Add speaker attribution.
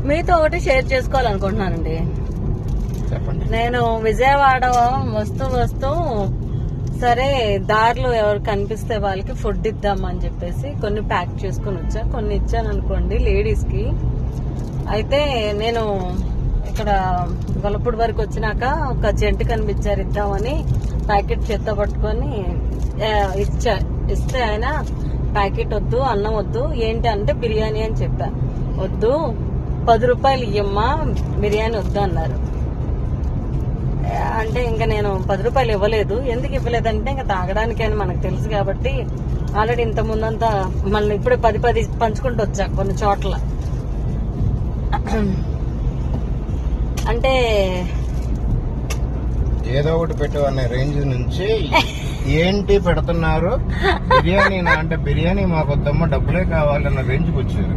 Speaker 1: మీతో ఒకటి షేర్ చేసుకోవాలనుకుంటున్నానండి.
Speaker 2: చెప్పండి.
Speaker 1: నేను విజయవాడ వస్తూ సరే దారిలో ఎవరు కనిపిస్తే వాళ్ళకి ఫుడ్ ఇద్దామని చెప్పేసి కొన్ని ప్యాక్ చేసుకుని వచ్చా. కొన్ని ఇచ్చాను అనుకోండి లేడీస్ కి. అయితే నేను ఇక్కడ గొల్లపూడి వరకు వచ్చినాక ఒక జంట కనిపించారు, ఇద్దామని ప్యాకెట్ చేత్త పట్టుకొని ఇస్తే ఆయన ప్యాకెట్ వద్దు, అన్నం వద్దు, ఏంటి అంటే బిర్యానీ అని చెప్పా. వద్దు 10 రూపాయలు ఇయ్యమ్మా, బిర్యానీ వద్దు అన్నారు. అంటే ఇంకా నేను 10 రూపాయలు ఇవ్వలేదు. ఎందుకు ఇవ్వలేదంటే ఇంకా తాగడానికి అని మనకు తెలుసు కాబట్టి. ఆల్రెడీ ఇంత ముందంతా మళ్ళీ ఇప్పుడే 10 పంచుకుంటూ వచ్చా కొన్ని చోట్ల. అంటే
Speaker 2: ఏదో ఒకటి పెట్టు అనే రేంజ్ నుంచి ఏంటి పెడుతున్నారు, బిర్యానీ అంటే బిర్యానీ మాకొద్దమ్మా డబ్బులే కావాలన్న రేంజ్కి వచ్చారు.